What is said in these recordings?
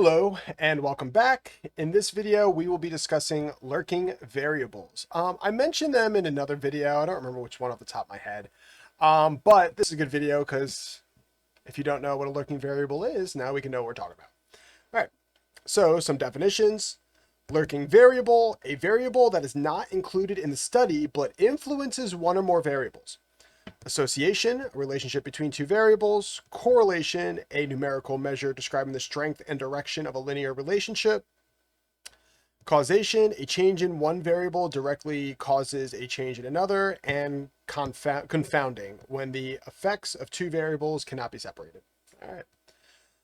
Hello and welcome back. In this video, we will be discussing lurking variables. I mentioned them in another video. I don't remember which one off the top of my head. But this is a good video because if you don't know what a lurking variable is, now we can know what we're talking about. All right, so some definitions. Lurking variable, a variable that is not included in the study but influences one or more variables. Association, a relationship between two variables. Correlation, a numerical measure describing the strength and direction of a linear relationship. Causation, a change in one variable directly causes a change in another. And confounding, when the effects of two variables cannot be separated. All right.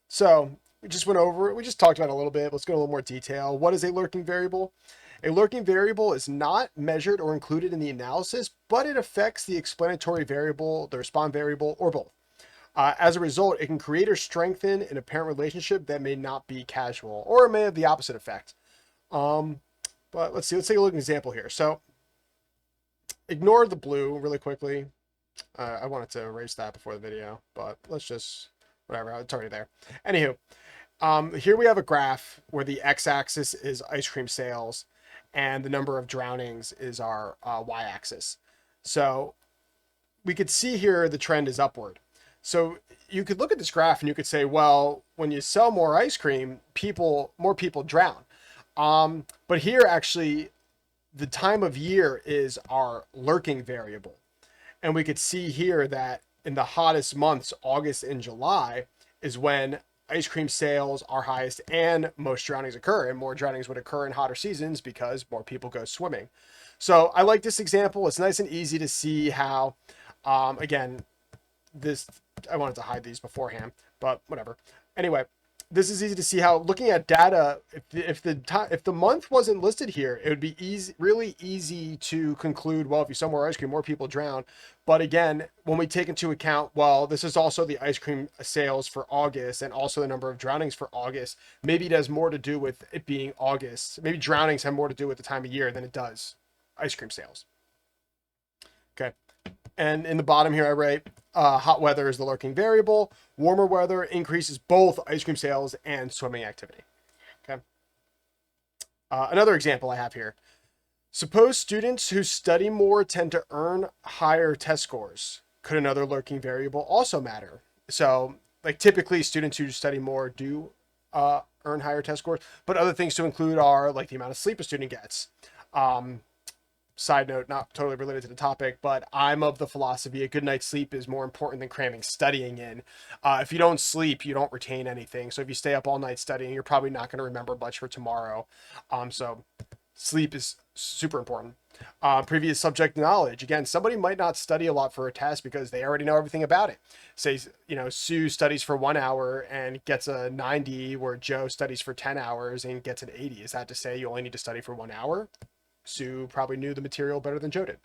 So we just went over it. We just talked about it a little bit. Let's go into a little more detail. What is a lurking variable? A lurking variable is not measured or included in the analysis, but it affects the explanatory variable, the respond variable, or both. As a result, it can create or strengthen an apparent relationship that may not be causal, or it may have the opposite effect. But let's see. Let's take a look at an example here. So ignore the blue really quickly. I wanted to erase that before the video, but let's just, whatever, it's already there. Anywho, here we have a graph where the x-axis is ice cream sales and the number of drownings is our y-axis. So we could see here the trend is upward. So you could look at this graph and you could say, well, when you sell more ice cream, more people drown. But here actually, the time of year is our lurking variable. And we could see here that in the hottest months, August and July, is when ice cream sales are highest and most drownings occur, and more drownings would occur in hotter seasons because more people go swimming. So I like this example. It's nice and easy to see how, again, this, I wanted to hide these beforehand, but whatever. Anyway, this is easy to see how looking at data, if the month wasn't listed here, it would be really easy to conclude, well, if you sell more ice cream, more people drown. But again, when we take into account, well, this is also the ice cream sales for August and also the number of drownings for August, maybe it has more to do with it being August. Maybe drownings have more to do with the time of year than it does ice cream sales. Okay. And in the bottom here, I write hot weather is the lurking variable. Warmer weather increases both ice cream sales and swimming activity. Okay. Another example I have here. Suppose students who study more tend to earn higher test scores. Could another lurking variable also matter? So, like typically, students who study more do earn higher test scores, but other things to include are like the amount of sleep a student gets. Side note, not totally related to the topic, but I'm of the philosophy a good night's sleep is more important than cramming studying in. If you don't sleep, you don't retain anything. So if you stay up all night studying, you're probably not going to remember much for tomorrow. So sleep is super important. Previous subject knowledge. Again, somebody might not study a lot for a test because they already know everything about it. Say, Sue studies for 1 hour and gets a 90, where Joe studies for 10 hours and gets an 80. Is that to say you only need to study for 1 hour? Sue probably knew the material better than Joe did.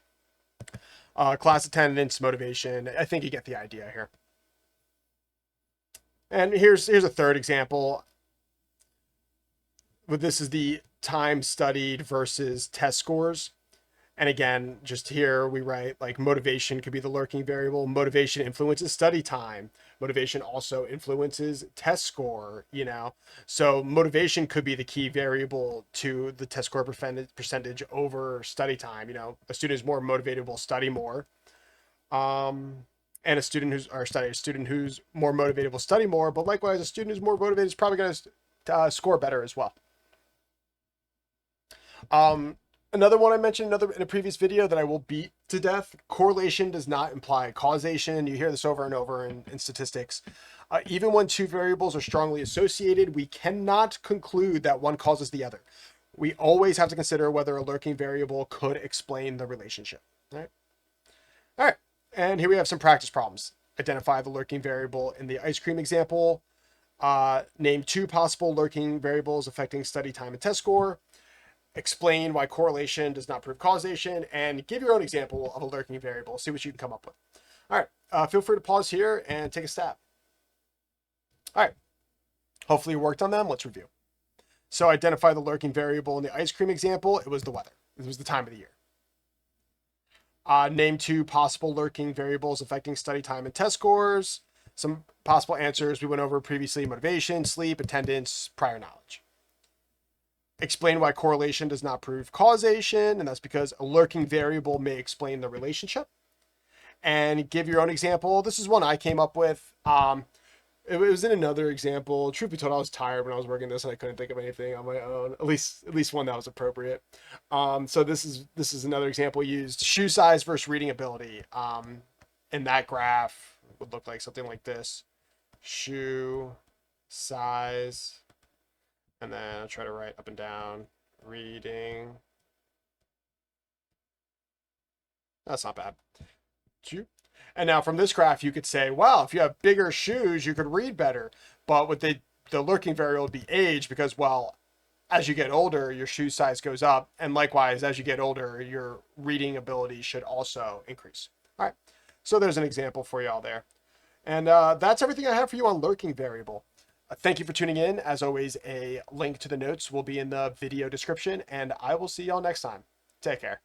Class attendance, motivation. I think you get the idea here. And here's a third example. But this is the time studied versus test scores. And again, just here we write like motivation could be the lurking variable. Motivation influences study time. Motivation also influences test score, So motivation could be the key variable to the test score percentage over study time. A student who's more motivated will study more. And a student who's more motivated will study more, but likewise, a student who's more motivated is probably going to score better as well. Another one I mentioned in a previous video that I will beat to death. Correlation does not imply causation. You hear this over and over in statistics. Even when two variables are strongly associated, we cannot conclude that one causes the other. We always have to consider whether a lurking variable could explain the relationship. All right. And here we have some practice problems. Identify the lurking variable in the ice cream example. Name two possible lurking variables affecting study time and test score. Explain why correlation does not prove causation, and give your own example of a lurking variable. See what you can come up with. All right, feel free to pause here and take a stab. All right, hopefully you worked on them. Let's review. So identify the lurking variable in the ice cream example. It was the weather. It was the time of the year. Name two possible lurking variables affecting study time and test scores. Some possible answers we went over previously: motivation, sleep, attendance, prior knowledge. Explain why correlation does not prove causation, and that's because a lurking variable may explain the relationship. And give your own example. This is one I came up with. It was in another example. Truth be told, I was tired when I was working this, and I couldn't think of anything on my own. At least one that was appropriate. So this is another example used: shoe size versus reading ability. In that graph would look like something like this: shoe size, and then I'll try to write up and down reading. That's not bad. And now from this graph, you could say, wow, if you have bigger shoes, you could read better. But with the lurking variable would be age, because, well, as you get older, your shoe size goes up. And likewise, as you get older, your reading ability should also increase. All right. So there's an example for y'all there. And that's everything I have for you on lurking variable. Thank you for tuning in. As always, a link to the notes will be in the video description. And I will see y'all next time. Take care.